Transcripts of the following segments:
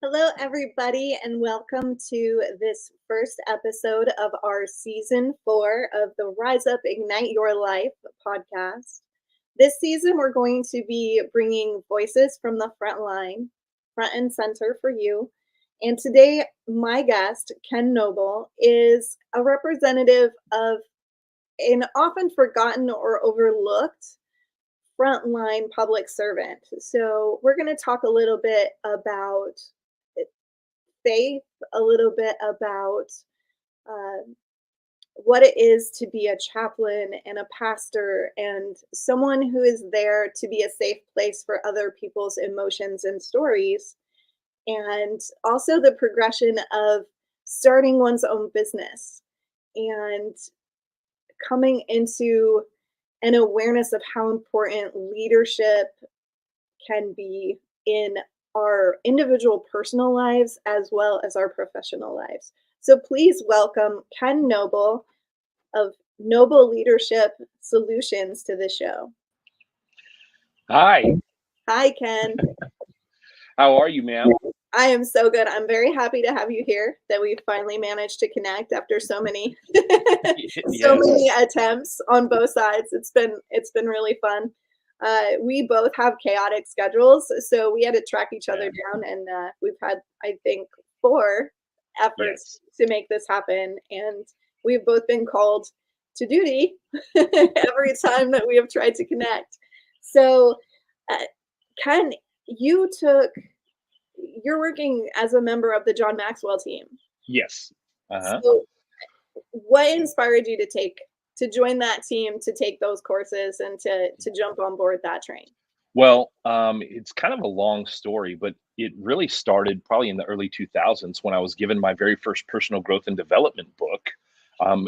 Hello, everybody, and welcome to this first episode of our season 4 of the Rise Up, Ignite Your Life podcast. This season, we're going to be bringing voices from the front line, front and center for you. And today, my guest, Ken Noble, is a representative of an often forgotten or overlooked frontline public servant. So, we're going to talk a little bit about faith, a little bit about uh, what it is to be a chaplain and a pastor and someone who is there to be a safe place for other people's emotions and stories, and also the progression of starting one's own business and coming into an awareness of how important leadership can be in our individual personal lives as well as our professional lives. So please welcome Ken Noble of Noble Leadership Solutions to the show. Hi. Hi, Ken. How are you, ma'am? I am so good. I'm very happy to have you here, that we've finally managed to connect after so many many attempts on both sides. It's been really fun. We both have chaotic schedules, so we had to track each other down, and we've had, I think, 4 efforts to make this happen, and we've both been called to duty every time that we have tried to connect. So, Ken, you're working as a member of the John Maxwell team. Yes. So what inspired you to join that team, to take those courses, and to jump on board that train? Well, it's kind of a long story, but it really started probably in the early 2000s when I was given my very first personal growth and development book,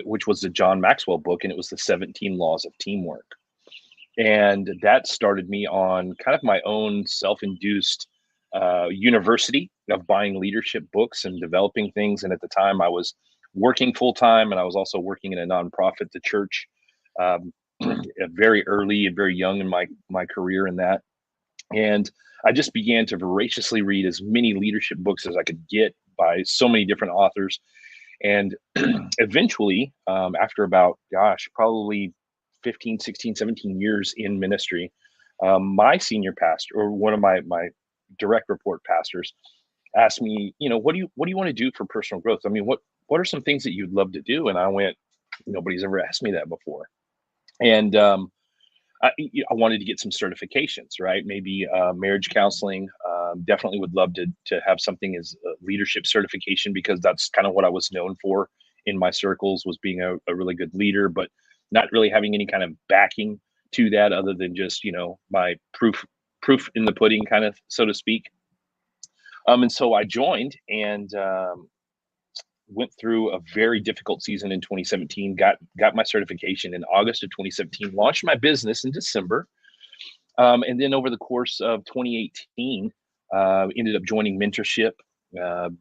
which was the John Maxwell book, and it was the 17 Laws of Teamwork. And that started me on kind of my own self-induced university of buying leadership books and developing things. And at the time, I was working full time, and I was also working in a nonprofit, the church, very early and very young in my career in that. And I just began to voraciously read as many leadership books as I could get by so many different authors. And eventually, after about, probably 15, 16, 17 years in ministry, my senior pastor, or one of my direct report pastors, asked me, what do you want to do for personal growth? I mean, what are some things that you'd love to do? And I went, nobody's ever asked me that before. And I wanted to get some certifications, right? Maybe marriage counseling. Definitely would love to have something as a leadership certification, because that's kind of what I was known for in my circles, was being a really good leader, but not really having any kind of backing to that other than just, my proof in the pudding, kind of, so to speak. And so I joined and went through a very difficult season in 2017, got my certification in August of 2017, launched my business in December. And then over the course of 2018, ended up joining mentorship,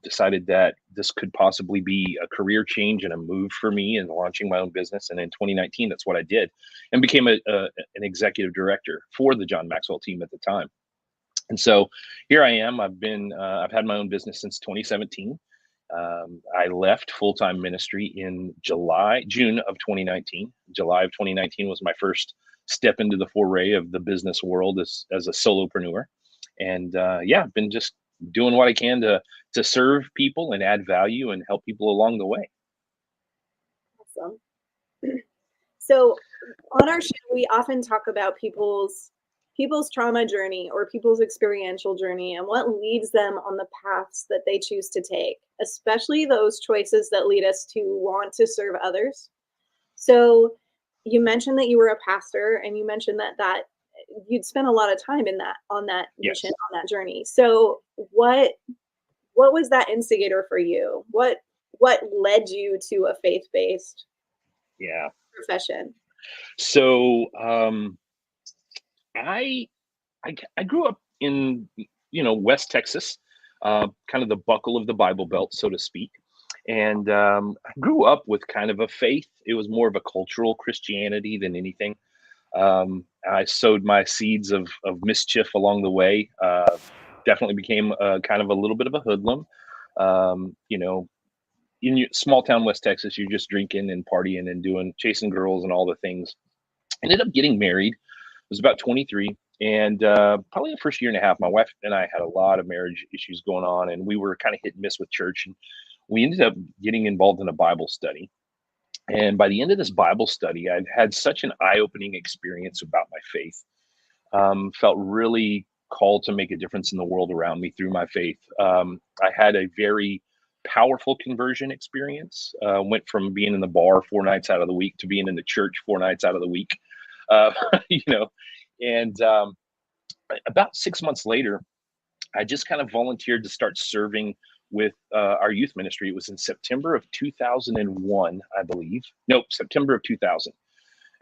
decided that this could possibly be a career change and a move for me in launching my own business. And in 2019, that's what I did, and became an executive director for the John Maxwell team at the time. And so here I am. I've had my own business since 2017. I left full-time ministry in June of 2019. July of 2019 was my first step into the foray of the business world as a solopreneur. And I've been just doing what I can to serve people and add value and help people along the way. Awesome. So on our show, we often talk about people's trauma journey or people's experiential journey and what leads them on the paths that they choose to take, especially those choices that lead us to want to serve others. So you mentioned that you were a pastor, and you mentioned that you'd spent a lot of time on that mission, on that journey. So what was that instigator for you? What led you to a faith-based profession? So I grew up in West Texas, kind of the buckle of the Bible Belt, so to speak. And I grew up with kind of a faith. It was more of a cultural Christianity than anything. I sowed my seeds of mischief along the way. definitely became kind of a little bit of a hoodlum. You know, in small town West Texas, you're just drinking and partying and doing chasing girls and all the things. Ended up getting married. I was about 23, and probably the first year and a half, my wife and I had a lot of marriage issues going on, and we were kind of hit and miss with church. And we ended up getting involved in a Bible study. And by the end of this Bible study, I'd had such an eye-opening experience about my faith. Felt really called to make a difference in the world around me through my faith. I had a very powerful conversion experience. Went from being in the bar 4 nights out of the week to being in the church 4 nights out of the week. Uh, you know, and about 6 months later, I just kind of volunteered to start serving with our youth ministry. It was in September of 2001, I believe. Nope, September of 2000.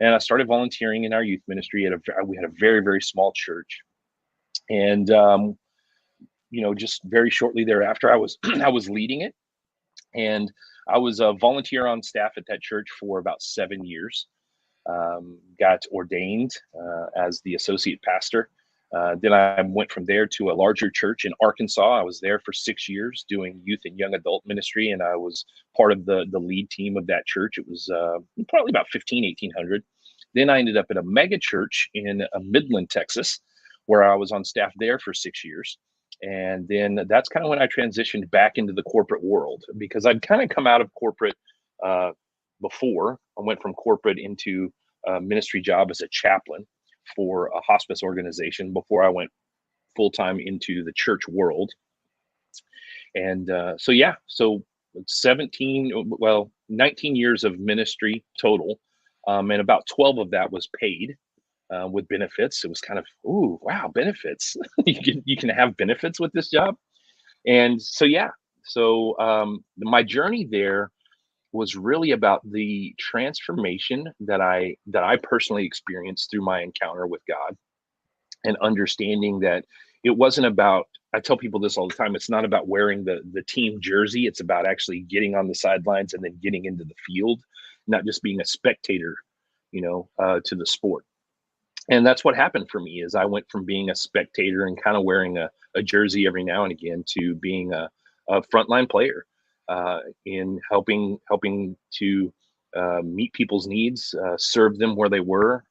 And I started volunteering in our youth ministry we had a very, very small church. And, just very shortly thereafter, I was, I was leading it, and I was a volunteer on staff at that church for about 7 years. Got ordained as the associate pastor. Then I went from there to a larger church in Arkansas. I was there for 6 years doing youth and young adult ministry, and I was part of the lead team of that church. It was probably about 1,800. Then I ended up at a mega church in Midland, Texas, where I was on staff there for 6 years. And then that's kind of when I transitioned back into the corporate world, because I'd kind of come out of corporate before. I went from corporate into a ministry job as a chaplain for a hospice organization before I went full time into the church world. And so 19 years of ministry total, and about 12 of that was paid with benefits. It was kind of, ooh, wow, benefits. you can have benefits with this job. And my journey there was really about the transformation that I personally experienced through my encounter with God, and understanding that it wasn't about, I tell people this all the time, it's not about wearing the team jersey. It's about actually getting on the sidelines and then getting into the field, not just being a spectator, to the sport. And that's what happened for me, is I went from being a spectator and kind of wearing a jersey every now and again to being a frontline player, in helping to meet people's needs, serve them where they were,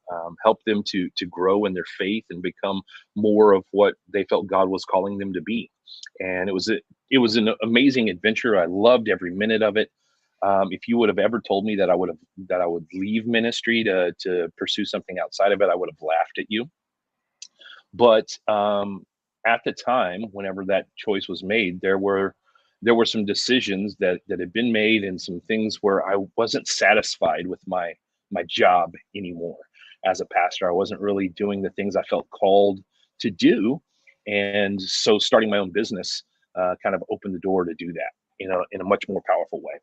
help them to grow in their faith and become more of what they felt God was calling them to be. And it was an amazing adventure. I loved every minute of it. If you would have ever told me that I would leave ministry to pursue something outside of it, I would have laughed at you. But at the time, whenever that choice was made, there were some decisions that had been made, and some things where I wasn't satisfied with my job anymore as a pastor. I wasn't really doing the things I felt called to do, and so starting my own business kind of opened the door to do that, in a much more powerful way.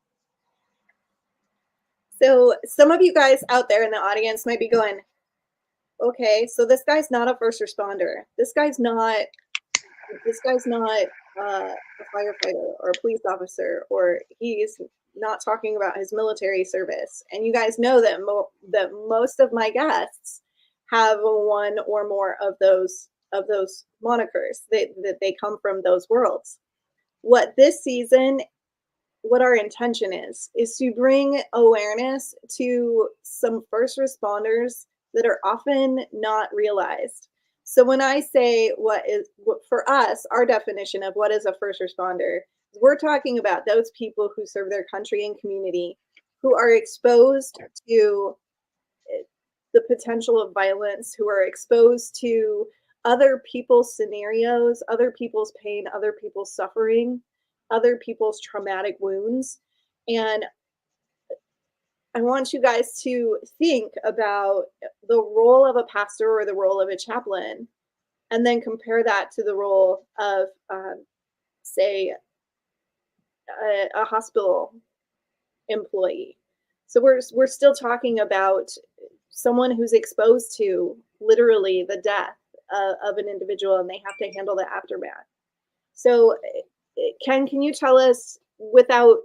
So some of you guys out there in the audience might be going, okay, so this guy's not a first responder. This guy's not a firefighter or a police officer, or he's not talking about his military service. And you guys know that that most of my guests have one or more of those monikers, that they come from those worlds. What this season, what our intention is to bring awareness to some first responders that are often not realized. So when I say what for us, our definition of what is a first responder, we're talking about those people who serve their country and community, who are exposed to the potential of violence, who are exposed to other people's scenarios, other people's pain, other people's suffering, other people's traumatic wounds. And I want you guys to think about the role of a pastor or the role of a chaplain, and then compare that to the role of, say, a hospital employee. So we're still talking about someone who's exposed to literally the death of an individual, and they have to handle the aftermath. So Ken, can you tell us, without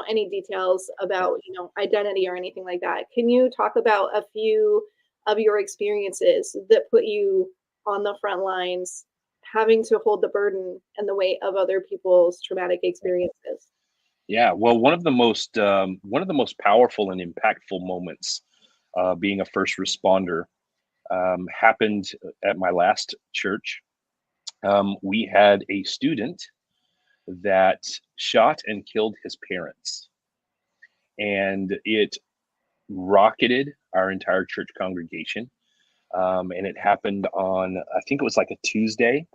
any details about identity or anything like that, can you talk about a few of your experiences that put you on the front lines, having to hold the burden and the weight of other people's traumatic experiences. Yeah, well, one of the most powerful and impactful moments, being a first responder, happened at my last church. We had a student that shot and killed his parents, and it rocketed our entire church congregation. And it happened on, I think it was like a Tuesday,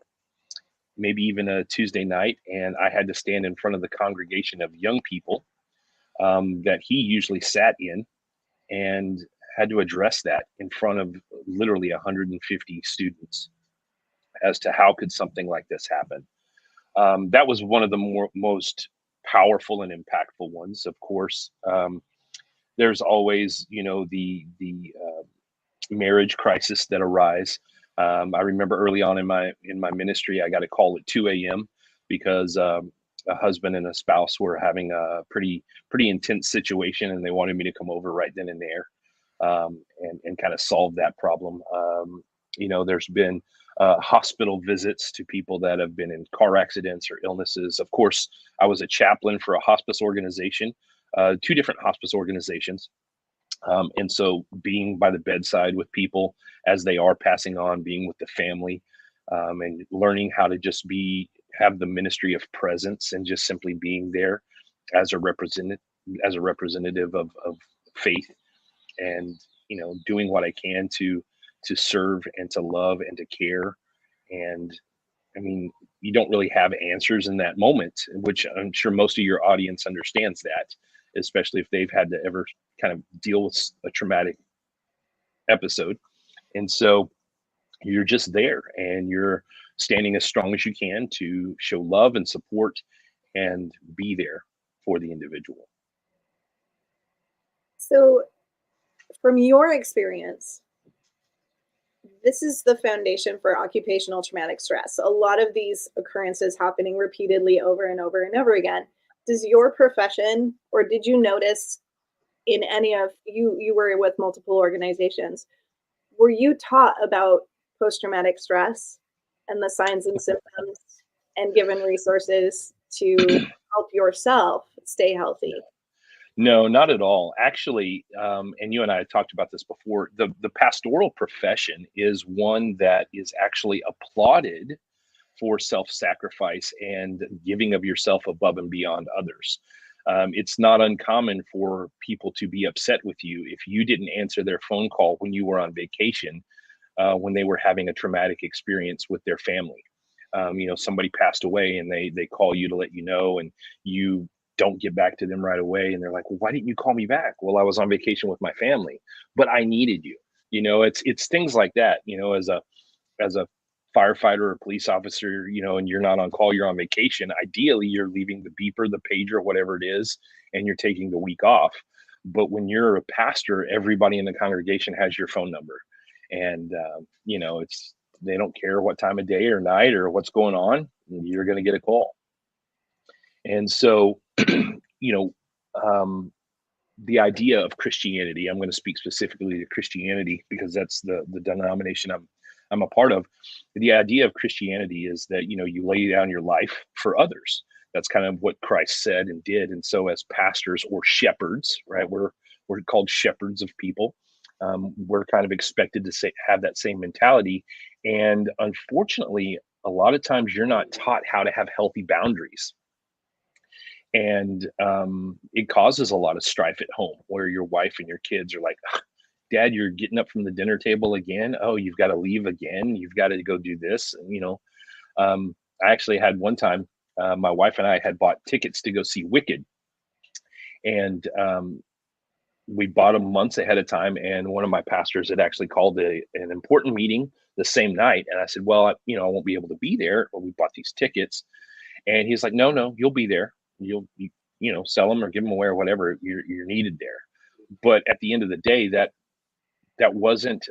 maybe even a Tuesday night, and I had to stand in front of the congregation of young people that he usually sat in, and had to address that in front of literally 150 students as to how could something like this happen. That was one of the most powerful and impactful ones. Of course, there's always, the marriage crisis that arise. I remember early on in my ministry, I got a call at 2 a.m. because a husband and a spouse were having a pretty intense situation, and they wanted me to come over right then and there, and kind of solve that problem. There's been hospital visits to people that have been in car accidents or illnesses. Of course, I was a chaplain for a hospice organization, two different hospice organizations. And so being by the bedside with people as they are passing on, being with the family, and learning how to just have the ministry of presence and just simply being there as a representative of faith, and doing what I can to serve and to love and to care. And I mean, you don't really have answers in that moment, which I'm sure most of your audience understands that, especially if they've had to ever kind of deal with a traumatic episode. And so you're just there, and you're standing as strong as you can to show love and support and be there for the individual. So, from your experience, this is the foundation for occupational traumatic stress. A lot of these occurrences happening repeatedly over and over and over again. Does your profession, or did you notice in any of you were with multiple organizations, were you taught about post-traumatic stress and the signs and symptoms, and given resources to help yourself stay healthy? No, not at all. Actually, and you and I had talked about this before, the pastoral profession is one that is actually applauded for self-sacrifice and giving of yourself above and beyond others. It's not uncommon for people to be upset with you if you didn't answer their phone call when you were on vacation, when they were having a traumatic experience with their family. Somebody passed away, and they call you to let you know, and you don't get back to them right away, and they're like, well, why didn't you call me back? Well, I was on vacation with my family, but I needed you. It's things like that. As a firefighter or police officer, and you're not on call, you're on vacation. Ideally, you're leaving the beeper, the pager, whatever it is, and you're taking the week off. But when you're a pastor, everybody in the congregation has your phone number, and it's they don't care what time of day or night or what's going on. You're going to get a call. And so, you know, the idea of Christianity, I'm going to speak specifically to Christianity because that's the denomination I'm a part of. The idea of Christianity is that, you lay down your life for others. That's kind of what Christ said and did. And so as pastors or shepherds, right, we're called shepherds of people. We're kind of expected to have that same mentality. And unfortunately, a lot of times you're not taught how to have healthy boundaries. And it causes a lot of strife at home, where your wife and your kids are like, Dad, you're getting up from the dinner table again. Oh, you've got to leave again. You've got to go do this. And, I actually had one time, my wife and I had bought tickets to go see Wicked. And we bought them months ahead of time. And one of my pastors had actually called an important meeting the same night. And I said, well, I won't be able to be there, but we bought these tickets. And he's like, no, you'll be there. You'll sell them or give them away or whatever. You're needed there. But at the end of the day, that wasn't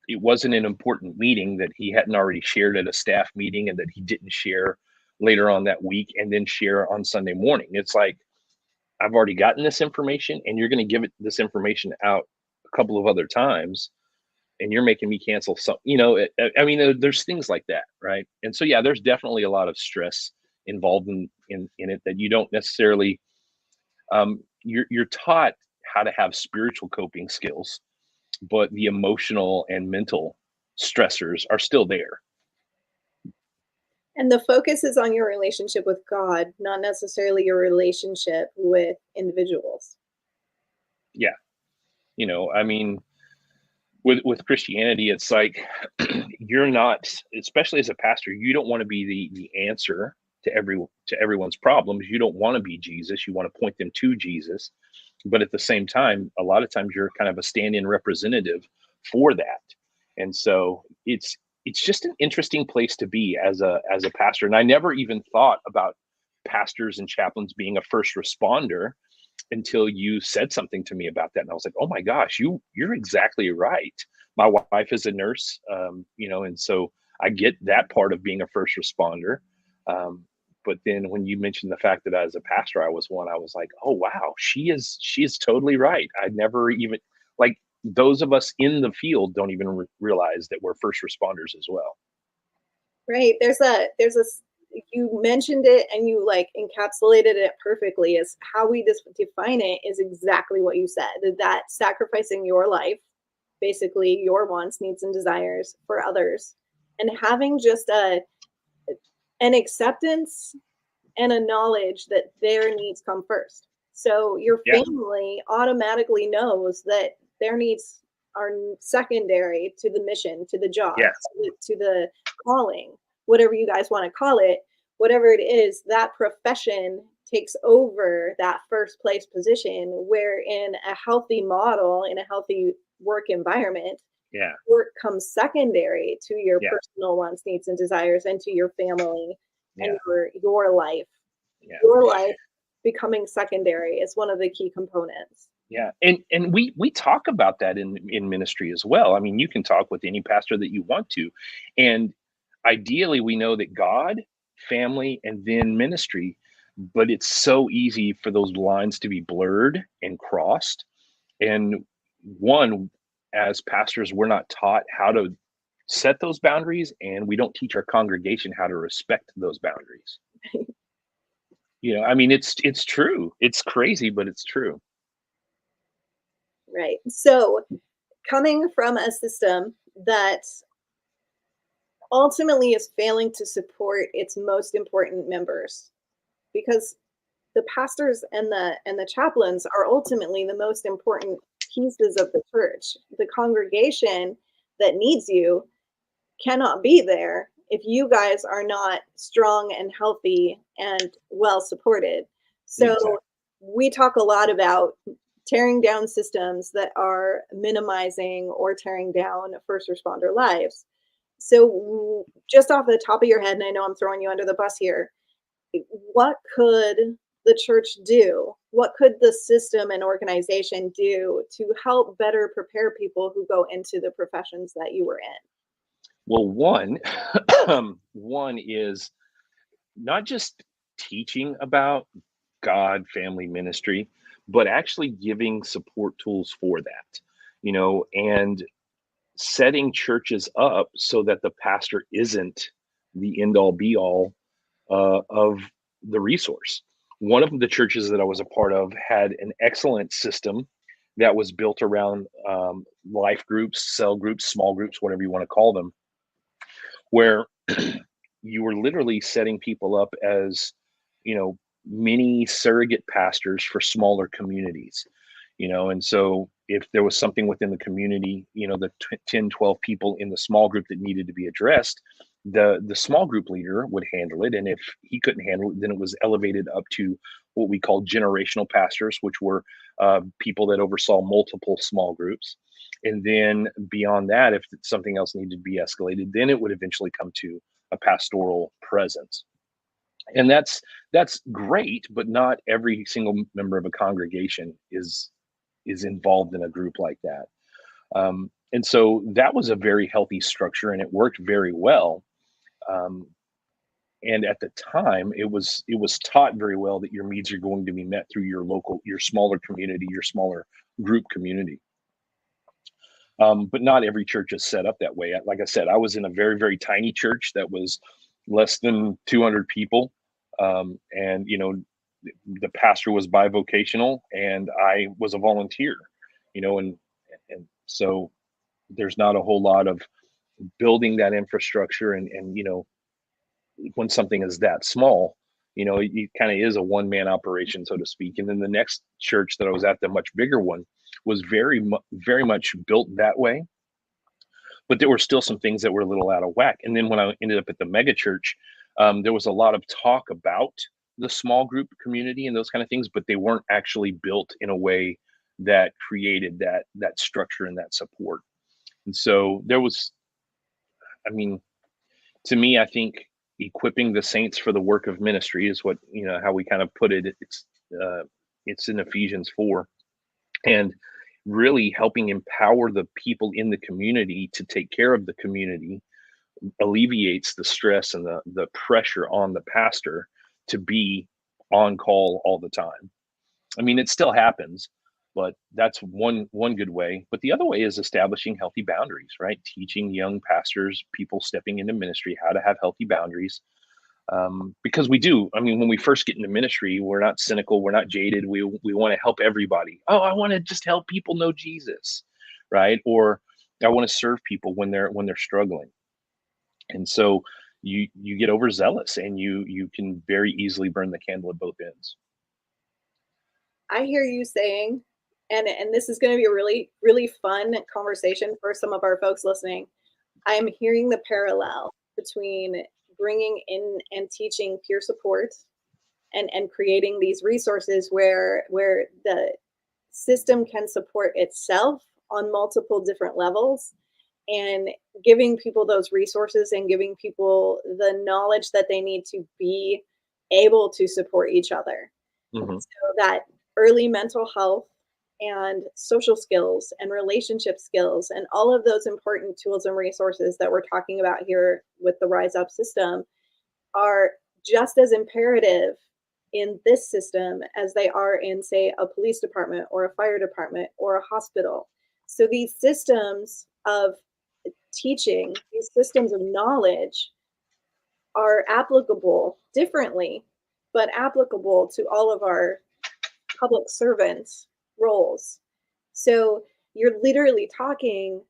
it wasn't an important meeting that he hadn't already shared at a staff meeting, and that he didn't share later on that week and then share on Sunday morning. It's like, I've already gotten this information, and you're going to give this information out a couple of other times. and you're making me cancel some, I mean, there's things like that, right? And so, yeah, there's definitely a lot of stress involved in it that you don't necessarily, you're taught how to have spiritual coping skills, but the emotional and mental stressors are still there. And the focus is on your relationship with God, not necessarily your relationship with individuals. Yeah. I mean, with Christianity, it's like you're not, especially as a pastor, you don't want to be the answer to everyone's problems. You don't want to be Jesus. You want to point them to Jesus. But at the same time, a lot of times you're kind of a stand-in representative for that. And so it's just an interesting place to be as a pastor. And I never even thought about pastors and chaplains being a first responder until you said something to me about that, and I was like, oh my gosh, you're exactly right. My wife is a nurse, and so I get that part of being a first responder. But then when you mentioned the fact that as a pastor I was one, I was like, oh wow, she is totally right. I never even, like, those of us in the field don't even realize that we're first responders as well. Right. You mentioned it and you like encapsulated it perfectly. Is how we just define it is exactly what you said, that sacrificing your life, basically your wants, needs, and desires for others, and having just an acceptance and a knowledge that their needs come first. So your Yeah. family automatically knows that their needs are secondary to the mission, to the job, Yes. to the calling, whatever you guys want to call it, whatever it is, that profession takes over that first place position, where in a healthy model, in a healthy work environment, Yeah. work comes secondary to your Yeah. personal wants, needs, and desires, and to your family and Yeah. your life. Yeah. Your life becoming secondary is one of the key components. Yeah, and we talk about that in ministry as well. I mean, you can talk with any pastor that you want to, and ideally, we know that God, family, and then ministry. But it's so easy for those lines to be blurred and crossed. And one, as pastors, we're not taught how to set those boundaries, and we don't teach our congregation how to respect those boundaries. I mean, it's true. It's crazy, but it's true. Right. So, coming from a system that ultimately is failing to support its most important members, because the pastors and the chaplains are ultimately the most important pieces of the church. The congregation that needs you cannot be there if you guys are not strong and healthy and well supported. So Exactly. we talk a lot about tearing down systems that are minimizing or tearing down first responder lives. So just off the top of your head, and I know I'm throwing you under the bus here, what could the church do? What could the system and organization do to help better prepare people who go into the professions that you were in? Well, one, one is not just teaching about God, family, ministry, but actually giving support tools for that, and setting churches up so that the pastor isn't the end all be all of the resource. One of the churches that I was a part of had an excellent system that was built around life groups, cell groups, small groups, whatever you want to call them, where you were literally setting people up as, mini surrogate pastors for smaller communities, and so if there was something within the community, the 10, 12 people in the small group that needed to be addressed, the small group leader would handle it. And if he couldn't handle it, then it was elevated up to what we call generational pastors, which were people that oversaw multiple small groups. And then beyond that, if something else needed to be escalated, then it would eventually come to a pastoral presence. And that's great, but not every single member of a congregation is involved in a group like that. And so that was a very healthy structure, and it worked very well. Um, and at the time, it was taught very well that your needs are going to be met through your smaller community, your smaller group community. But not every church is set up that way. Like I said, I was in a very, very tiny church that was less than 200 people. And, the pastor was bivocational and I was a volunteer, and so there's not a whole lot of building that infrastructure. And when something is that small, it kind of is a one-man operation, so to speak. And then the next church that I was at, the much bigger one, was very much built that way, but there were still some things that were a little out of whack. And then when I ended up at the mega church, there was a lot of talk about the small group community and those kind of things, but they weren't actually built in a way that created that structure and that support. And so there was, I mean, to me, I think equipping the saints for the work of ministry is what, how we kind of put it. It's in Ephesians 4, and really helping empower the people in the community to take care of the community alleviates the stress and the pressure on the pastor to be on call all the time. I mean, it still happens, but that's one good way. But the other way is establishing healthy boundaries, right? Teaching young pastors, people stepping into ministry, how to have healthy boundaries. Because we do. I mean, when we first get into ministry, we're not cynical, we're not jaded. We want to help everybody. Oh, I want to just help people know Jesus, right? Or I want to serve people when they're struggling. And so you get overzealous, and you can very easily burn the candle at both ends. I hear you saying, and this is going to be a really, really fun conversation for some of our folks listening. I'm hearing the parallel between bringing in and teaching peer support and creating these resources where the system can support itself on multiple different levels, and giving people those resources and giving people the knowledge that they need to be able to support each other. Mm-hmm. So that early mental health and social skills and relationship skills and all of those important tools and resources that we're talking about here with the RISEUP system are just as imperative in this system as they are in, say, a police department or a fire department or a hospital. So these systems of teaching, these systems of knowledge are applicable differently, but applicable to all of our public servants roles. So you're literally talking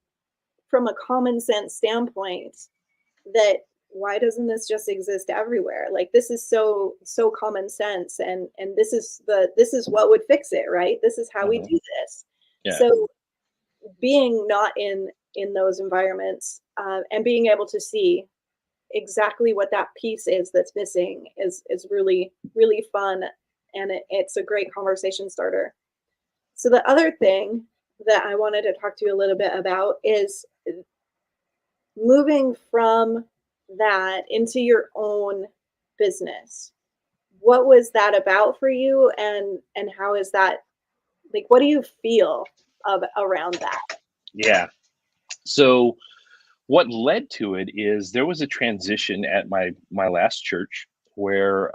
from a common sense standpoint that why doesn't this just exist everywhere? Like, this is so common sense, and this is what would fix it, right? This is how we do this. Yeah. So being not in those environments, and being able to see exactly what that piece is that's missing is really, really fun, and it's a great conversation starter. So the other thing that I wanted to talk to you a little bit about is moving from that into your own business. What was that about for you, and how is that, like, what do you feel around that? Yeah. So what led to it is there was a transition at my last church where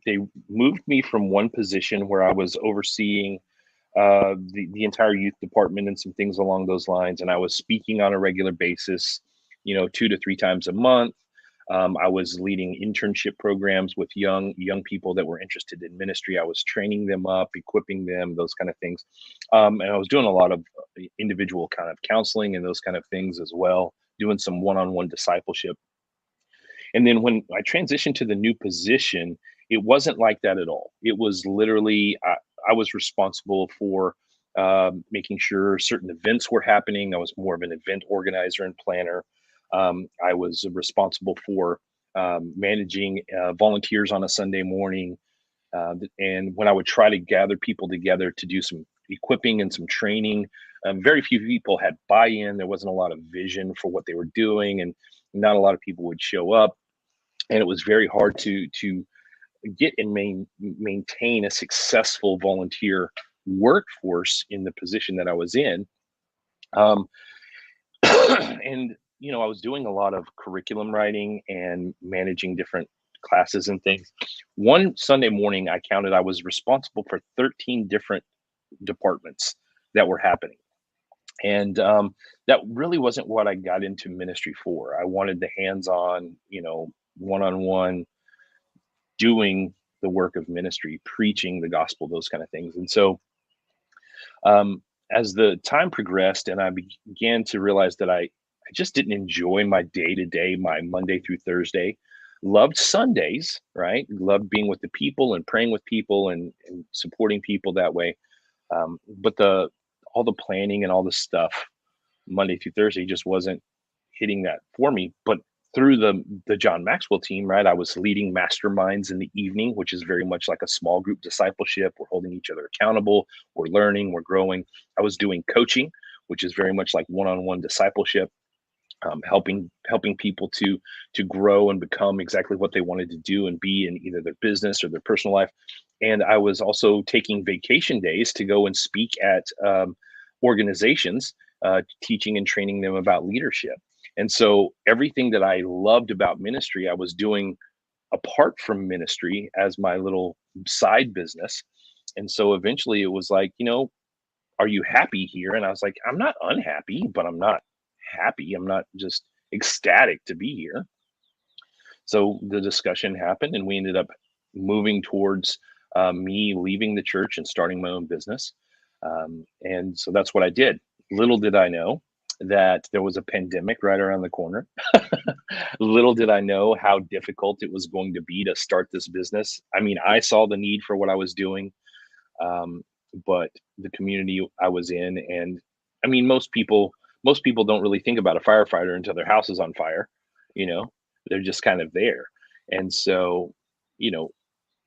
they moved me from one position where I was overseeing the entire youth department and some things along those lines, and I was speaking on a regular basis, 2 to 3 times a month. I was leading internship programs with young people that were interested in ministry. I was training them up, equipping them, those kind of things, and I was doing a lot of individual kind of counseling and those kind of things as well, doing some one-on-one discipleship. And then when I transitioned to the new position, it wasn't like that at all. It was literally I was responsible for making sure certain events were happening. I was more of an event organizer and planner. I was responsible for managing volunteers on a Sunday morning. And when I would try to gather people together to do some equipping and some training, very few people had buy-in. There wasn't a lot of vision for what they were doing, and not a lot of people would show up. And it was very hard to get and maintain a successful volunteer workforce in the position that I was in. Um, and I was doing a lot of curriculum writing and managing different classes and things. One Sunday morning, I counted I was responsible for 13 different departments that were happening. And that really wasn't what I got into ministry for. I wanted the hands-on, one-on-one doing the work of ministry, preaching the gospel, those kind of things. And so, as the time progressed and I began to realize that I just didn't enjoy my day to day, my Monday through Thursday. Loved Sundays, right? Loved being with the people and praying with people and supporting people that way. But all the planning and all the stuff Monday through Thursday just wasn't hitting that for me. But through the John Maxwell team, right, I was leading masterminds in the evening, which is very much like a small group discipleship. We're holding each other accountable. We're learning. We're growing. I was doing coaching, which is very much like one-on-one discipleship, helping people to grow and become exactly what they wanted to do and be in either their business or their personal life. And I was also taking vacation days to go and speak at organizations, teaching and training them about leadership. And so everything that I loved about ministry, I was doing apart from ministry as my little side business. And so eventually it was like, are you happy here? And I was like, I'm not unhappy, but I'm not happy. I'm not just ecstatic to be here. So the discussion happened, and we ended up moving towards me leaving the church and starting my own business. And so that's what I did. Little did I know that there was a pandemic right around the corner. Little did I know how difficult it was going to be to start this business. I mean, I saw the need for what I was doing, but the community I was in, and I mean, most people don't really think about a firefighter until their house is on fire. You know, they're just kind of there, and so you know,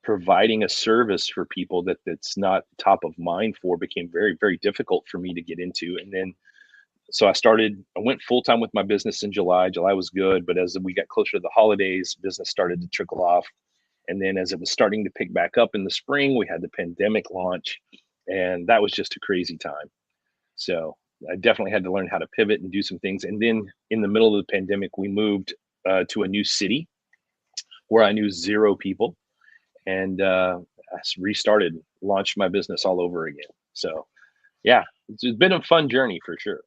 providing a service for people that's not top of mind for became very, very difficult for me to get into. And then so I went full time with my business in July. July was good, but as we got closer to the holidays, business started to trickle off. And then as it was starting to pick back up in the spring, we had the pandemic launch, and that was just a crazy time. So I definitely had to learn how to pivot and do some things. And then in the middle of the pandemic, we moved to a new city where I knew zero people, and I restarted, launched my business all over again. So yeah, it's been a fun journey for sure.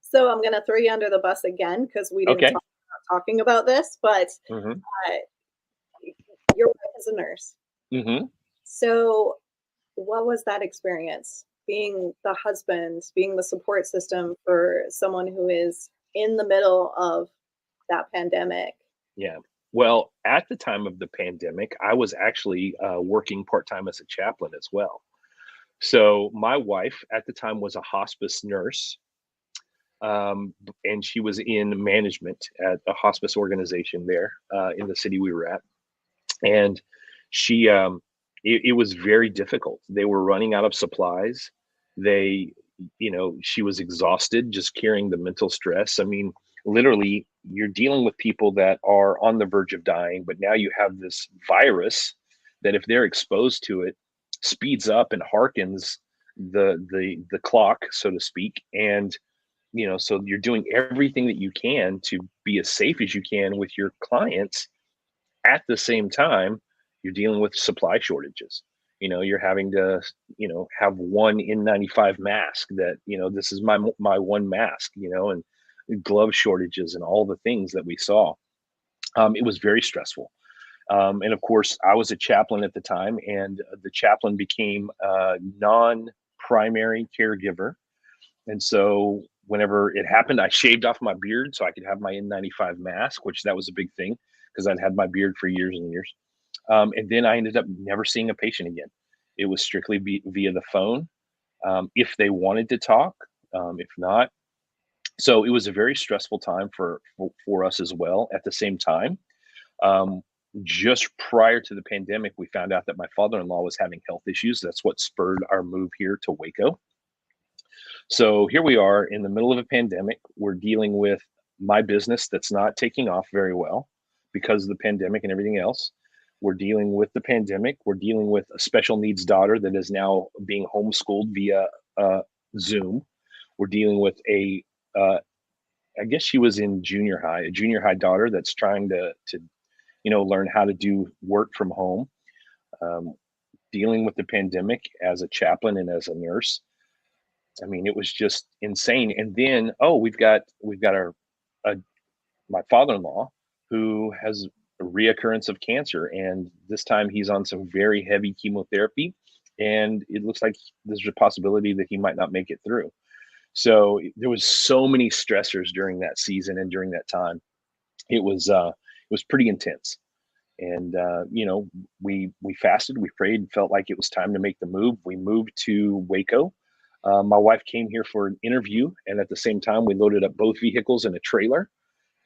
So I'm going to throw you under the bus again because we didn't Okay. talk about talking about this, but Hmm. uh, your wife is a nurse. Hmm. So what was that experience? Being the husband, being the support system for someone who is in the middle of that pandemic. Yeah. Well, at the time of the pandemic, I was actually working part time as a chaplain as well. So my wife at the time was a hospice nurse, and she was in management at a hospice organization there in the city we were at. And she, it was very difficult. They were running out of supplies. They, she was exhausted just carrying the mental stress. I mean, literally, you're dealing with people that are on the verge of dying, but now you have this virus that, if they're exposed to it, speeds up and harkens the clock, so to speak. And so you're doing everything that you can to be as safe as you can with your clients. At the same time, you're dealing with supply shortages. You're having to, have one N95 mask that, this is my one mask, and glove shortages and all the things that we saw. It was very stressful. And of course, I was a chaplain at the time, and the chaplain became a non-primary caregiver. And so whenever it happened, I shaved off my beard so I could have my N95 mask, which that was a big thing because I'd had my beard for years and years. And then I ended up never seeing a patient again. It was strictly via the phone, if they wanted to talk, if not. So it was a very stressful time for us as well. At the same time, um, just prior to the pandemic, we found out that my father-in-law was having health issues. That's what spurred our move here to Waco. So here we are in the middle of a pandemic. We're dealing with my business that's not taking off very well because of the pandemic and everything else. We're dealing with the pandemic. We're dealing with a special needs daughter that is now being homeschooled via Zoom. We're dealing with uh, I guess she was in a junior high daughter that's trying to learn how to do work from home. Um, Dealing with the pandemic as a chaplain and as a nurse. I mean, it was just insane. And then, oh, we've got uh, my father-in-law who has a reoccurrence of cancer, and this time he's on some very heavy chemotherapy, and it looks like there's a possibility that he might not make it through. So there was so many stressors during that season and during that time. It was pretty intense. And we fasted, we prayed, felt like it was time to make the move. We moved to Waco. My wife came here for an interview, and at the same time, we loaded up both vehicles in a trailer.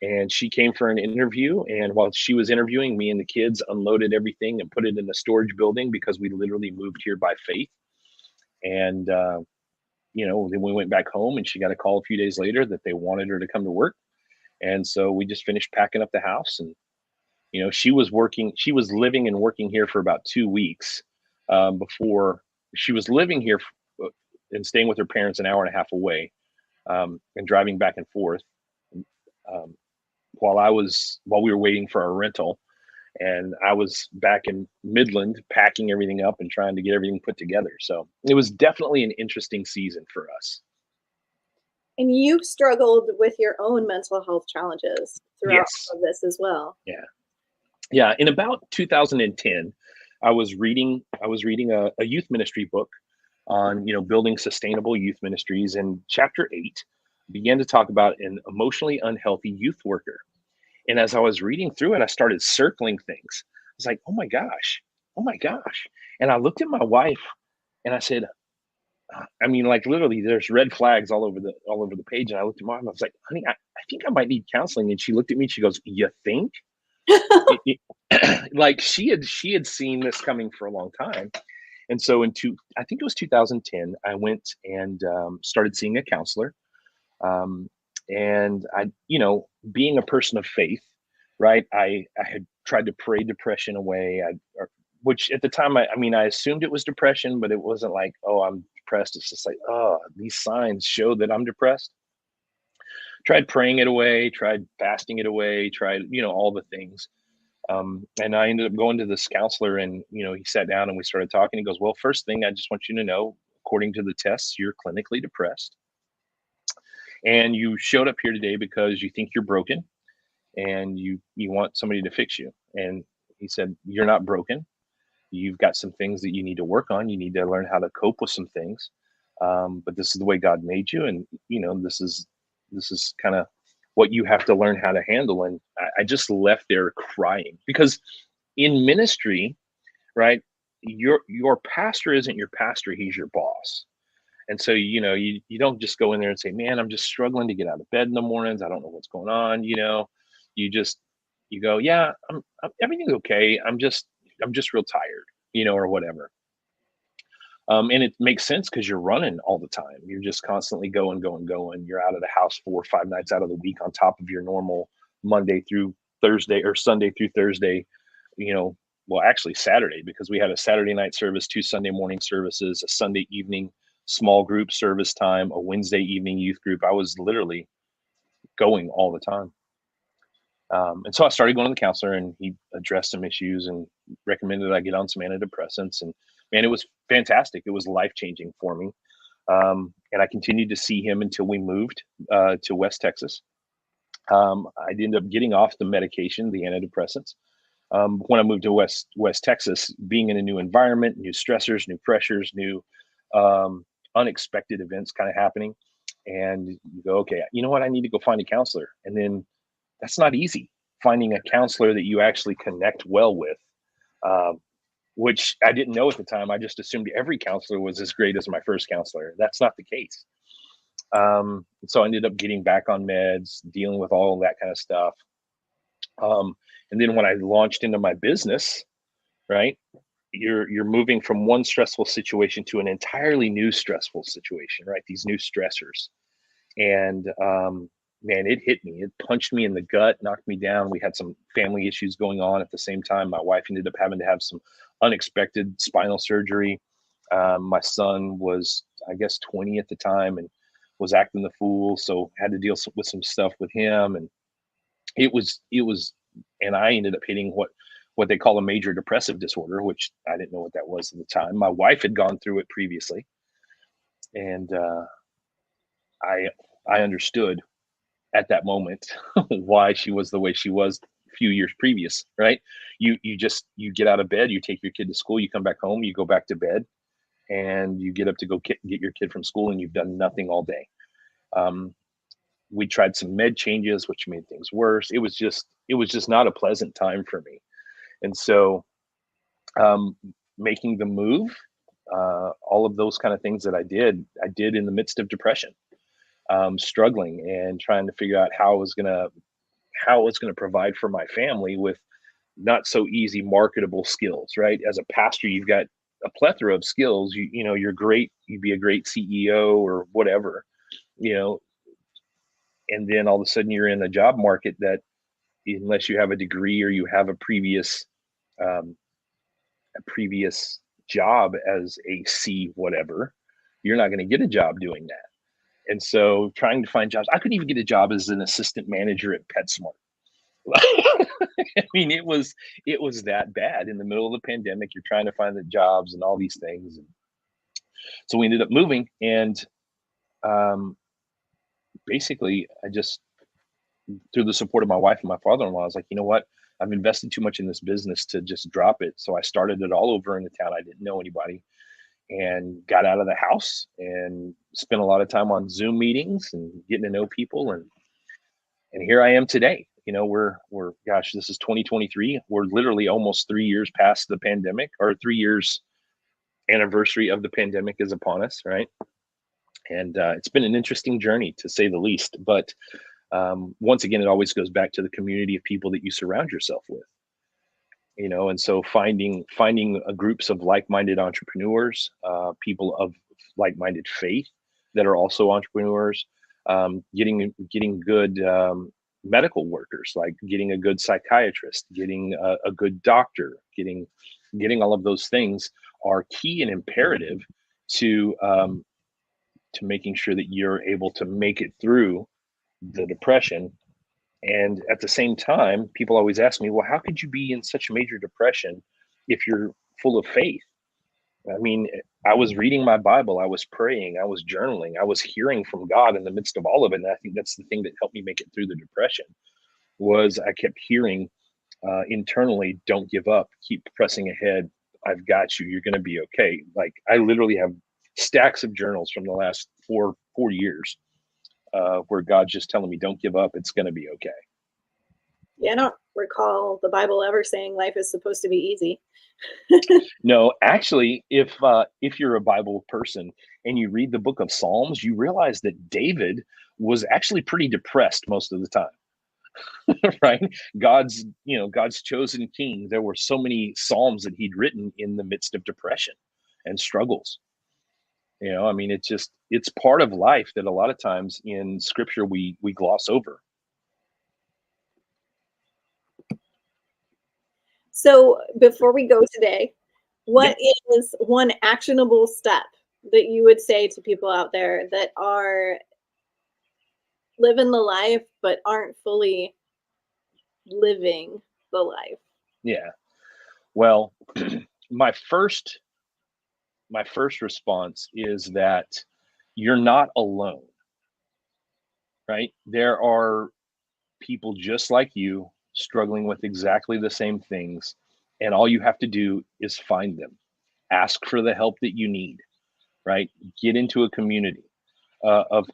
And she came for an interview. And while she was interviewing, me and the kids unloaded everything and put it in a storage building because we literally moved here by faith. And then we went back home, and she got a call a few days later that they wanted her to come to work. And so we just finished packing up the house. And she was living and working here for about 2 weeks before she was living here and staying with her parents an hour and a half away, and driving back and forth, um, while we were waiting for our rental. And I was back in Midland packing everything up and trying to get everything put together. So it was definitely an interesting season for us. And you've struggled with your own mental health challenges throughout Yes. all of this as well. Yeah. Yeah. In about 2010, I was reading a youth ministry book on building sustainable youth ministries, and chapter 8 began to talk about an emotionally unhealthy youth worker. And as I was reading through it, I started circling things. I was like, oh my gosh, oh my gosh. And I looked at my wife and I said, I mean, like literally there's red flags all over the page. And I looked at mom and I was like, honey, I think I might need counseling. And she looked at me, she goes, you think? Like she had seen this coming for a long time. And so I think it was 2010, I went and started seeing a counselor. Um, and being a person of faith, right? I had tried to pray depression away. Which at the time, I mean, I assumed it was depression, but it wasn't like, oh, I'm depressed. It's just like, oh, these signs show that I'm depressed. Tried praying it away, tried fasting it away, tried, all the things. And I ended up going to this counselor, and he sat down and we started talking. He goes, well, first thing, I just want you to know, according to the tests, you're clinically depressed, and you showed up here today because you think you're broken, and you want somebody to fix you. And he said, you're not broken. You've got some things that you need to work on. You need to learn how to cope with some things. But this is the way God made you, and this is kind of what you have to learn how to handle. And I just left there crying, because in ministry, right, your pastor isn't your pastor; he's your boss. And so, you don't just go in there and say, man, I'm just struggling to get out of bed in the mornings. I don't know what's going on. You just, you go, yeah, everything's okay. I'm just real tired, or whatever. And it makes sense because you're running all the time. You're just constantly going, going, going. You're out of the house 4 or 5 nights out of the week on top of your normal Monday through Thursday, or Sunday through Thursday, you know, well, actually Saturday, because we had a Saturday night service, 2 Sunday morning services, a Sunday evening small group service time, a Wednesday evening youth group. I was literally going all the time. And so I started going to the counselor, and he addressed some issues and recommended I get on some antidepressants. And man, it was fantastic. It was life changing for me. And I continued to see him until we moved to West Texas. I ended up getting off the medication, the antidepressants. When I moved to West Texas, being in a new environment, new stressors, new pressures, new unexpected events kind of happening. And you go, okay, you know what? I need to go find a counselor. And then that's not easy, finding a counselor that you actually connect well with, um, which I didn't know at the time. I just assumed every counselor was as great as my first counselor. That's not the case. So I ended up getting back on meds, dealing with all of that kind of stuff. And then when I launched into my business, right, you're moving from one stressful situation to an entirely new stressful situation, right? These new stressors. And man, it hit me. It punched me in the gut, knocked me down. We had some family issues going on at the same time. My wife ended up having to have some unexpected spinal surgery. My son was, I guess, 20 at the time, and was acting the fool, so had to deal with some stuff with him. And it was, and I ended up hitting what they call a major depressive disorder, which I didn't know what that was at the time. My wife had gone through it previously, and I understood at that moment why she was the way she was a few years previous, right? You get out of bed, you take your kid to school, you come back home, you go back to bed, and you get up to go get your kid from school, and you've done nothing all day. Um, we tried some med changes, which made things worse. It was just not a pleasant time for me. And so, um, making the move, all of those kind of things that I did in the midst of depression, struggling and trying to figure out how I was gonna provide for my family with not so easy marketable skills, right? As a pastor, you've got a plethora of skills. You're great. You'd be a great CEO or whatever, you know, and then all of a sudden you're in a job market that, unless you have a degree or you have um, a previous job as a C whatever, you're not going to get a job doing that. And so trying to find jobs, I couldn't even get a job as an assistant manager at PetSmart. I mean, it was that bad in the middle of the pandemic. You're trying to find the jobs and all these things. And so we ended up moving, and um, basically, I just, through the support of my wife and my father-in-law, I was like, you know what? I've invested too much in this business to just drop it. So I started it all over in the town. I didn't know anybody, and got out of the house and spent a lot of time on Zoom meetings and getting to know people. And here I am today. We're gosh, this is 2023. We're literally almost 3 years past the pandemic, or 3 years anniversary of the pandemic is upon us, right? And it's been an interesting journey, to say the least. But once again, it always goes back to the community of people that you surround yourself with. And so finding groups of like-minded entrepreneurs, people of like-minded faith that are also entrepreneurs, getting good medical workers, like getting a good psychiatrist, getting a good doctor, getting all of those things are key and imperative to making sure that you're able to make it through the depression. And at the same time, people always ask me, well, how could you be in such major depression if you're full of faith? I mean, I was reading my Bible, I was praying, I was journaling, I was hearing from God in the midst of all of it. And I think that's the thing that helped me make it through the depression, was I kept hearing internally, don't give up, keep pressing ahead. I've got you. You're going to be okay. Like, I literally have stacks of journals from the last four years, where God's just telling me, don't give up. It's going to be okay. Yeah, I don't recall the Bible ever saying life is supposed to be easy. No, actually, if you're a Bible person and you read the book of Psalms, you realize that David was actually pretty depressed most of the time. Right? God's chosen king. There were so many Psalms that he'd written in the midst of depression and struggles. I mean, it's part of life that a lot of times in scripture we gloss over. So before we go today, Yeah. what is one actionable step that you would say to people out there that are living the life but aren't fully living the life? Yeah. Well, my first my first response is that you're not alone, right? There are people just like you struggling with exactly the same things, and all you have to do is find them. Ask for the help that you need, right? Get into a community of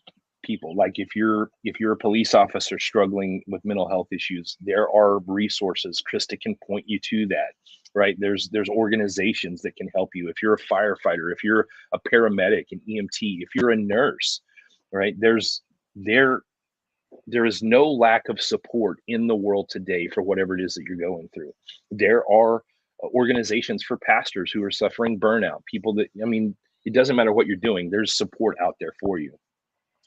people. Like, if you're a police officer struggling with mental health issues, there are resources. Krista can point you to that, right? There's organizations that can help you. If you're a firefighter, if you're a paramedic, an EMT, if you're a nurse, right? There is no lack of support in the world today for whatever it is that you're going through. There are organizations for pastors who are suffering burnout, people that, I mean, it doesn't matter what you're doing, there's support out there for you.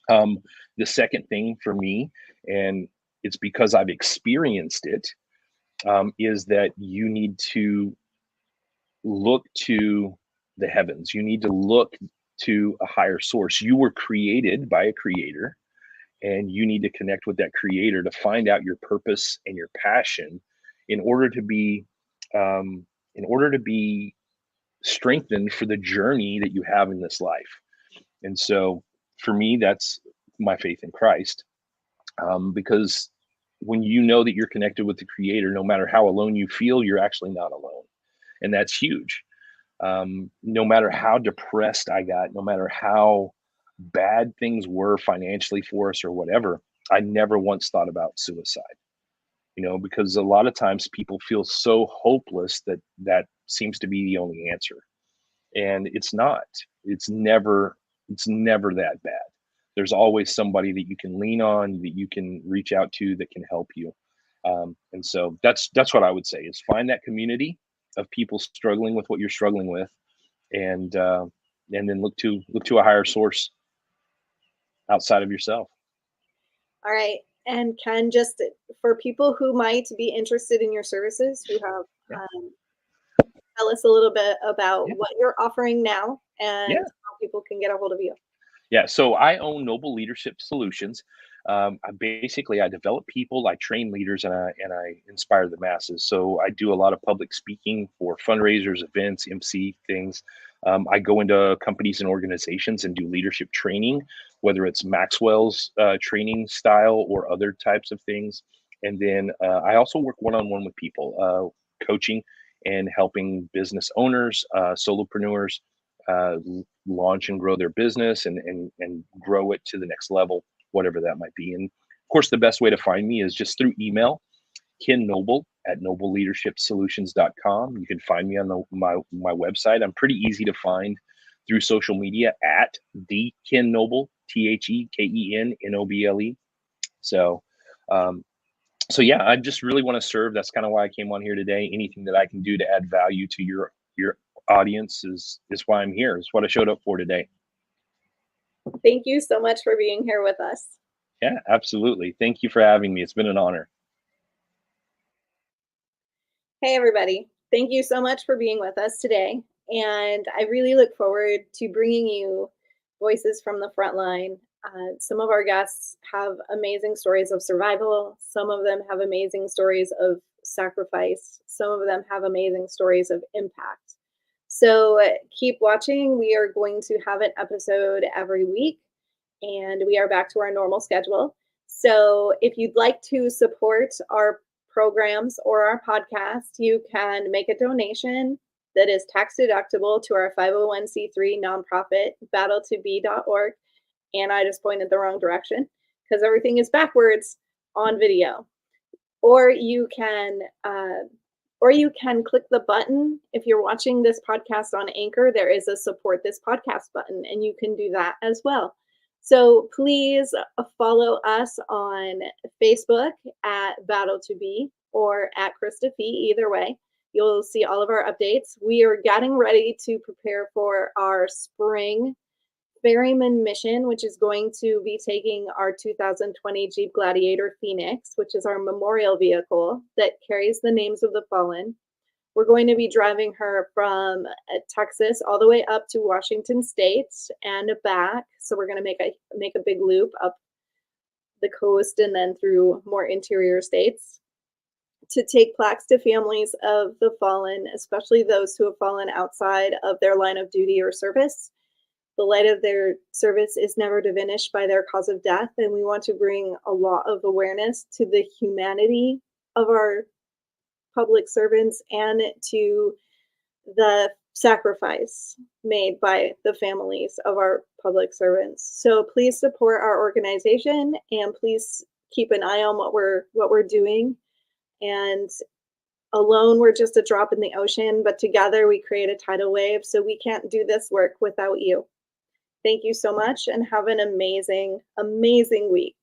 The second thing for me, and it's because I've experienced it, is that you need to look to the heavens. You need to look to a higher source. You were created by a creator, and you need to connect with that creator to find out your purpose and your passion in order to be um, in order to be strengthened for the journey that you have in this life. And so for me, my faith in Christ, because when you know that you're connected with the Creator, no matter how alone you feel, you're actually not alone, and that's huge. No matter how depressed I got, no matter how bad things were financially for us or whatever, I never once thought about suicide. Because a lot of times people feel so hopeless that that seems to be the only answer, and it's not. It's never. It's never that bad. There's always somebody that you can lean on, that you can reach out to, that can help you. And so that's what I would say is find that community of people struggling with what you're struggling with, and then look to a higher source outside of yourself. All right. And Ken, just for people who might be interested in your services, who have Yeah, tell us a little bit about yeah, what you're offering now and yeah. how people can get a hold of you. Yeah, so I own Noble Leadership Solutions. I develop people, I train leaders, and I inspire the masses. So I do a lot of public speaking for fundraisers, events, MC things. I go into companies and organizations and do leadership training, whether it's Maxwell's training style or other types of things. And then I also work one-on-one with people, coaching and helping business owners, solopreneurs, launch and grow their business and grow it to the next level, whatever that might be. And of course, the best way to find me is just through email, Ken Noble at nobleleadershipsolutions.com. You can find me on my website. I'm pretty easy to find through social media at the Ken Noble, TheKenNoble. So, um, so yeah, I just really want to serve. That's kind of why I came on here today. Anything that I can do to add value to your audience is why I'm here. Is what I showed up for today. Thank you so much for being here with us. Yeah, absolutely. Thank you for having me. It's been an honor. Hey, everybody. Thank you so much for being with us today. And I really look forward to bringing you voices from the front line. Some of our guests have amazing stories of survival. Some of them have amazing stories of sacrifice. Some of them have amazing stories of impact. So keep watching. We are going to have an episode every week, and we are back to our normal schedule. So if you'd like to support our programs or our podcast, you can make a donation that is tax deductible to our 501c3 nonprofit, battle2be.org. And I just pointed the wrong direction because everything is backwards on video. Or you can click the button. If you're watching this podcast on Anchor, there is a support this podcast button, and you can do that as well. So please follow us on Facebook at Battle2Be or at Krista Fee. Either way, you'll see all of our updates. We are getting ready to prepare for our spring ferryman mission, which is going to be taking our 2020 Jeep Gladiator Phoenix, which is our memorial vehicle that carries the names of the fallen. We're going to be driving her from Texas all the way up to Washington State and back. So we're going to make a big loop up the coast and then through more interior states to take plaques to families of the fallen, especially those who have fallen outside of their line of duty or service. The light of their service is never diminished by their cause of death, and we want to bring a lot of awareness to the humanity of our public servants and to the sacrifice made by the families of our public servants. So please support our organization, and please keep an eye on what we're doing. And alone, we're just a drop in the ocean, but together we create a tidal wave. So we can't do this work without you. Thank you so much, and have an amazing, amazing week.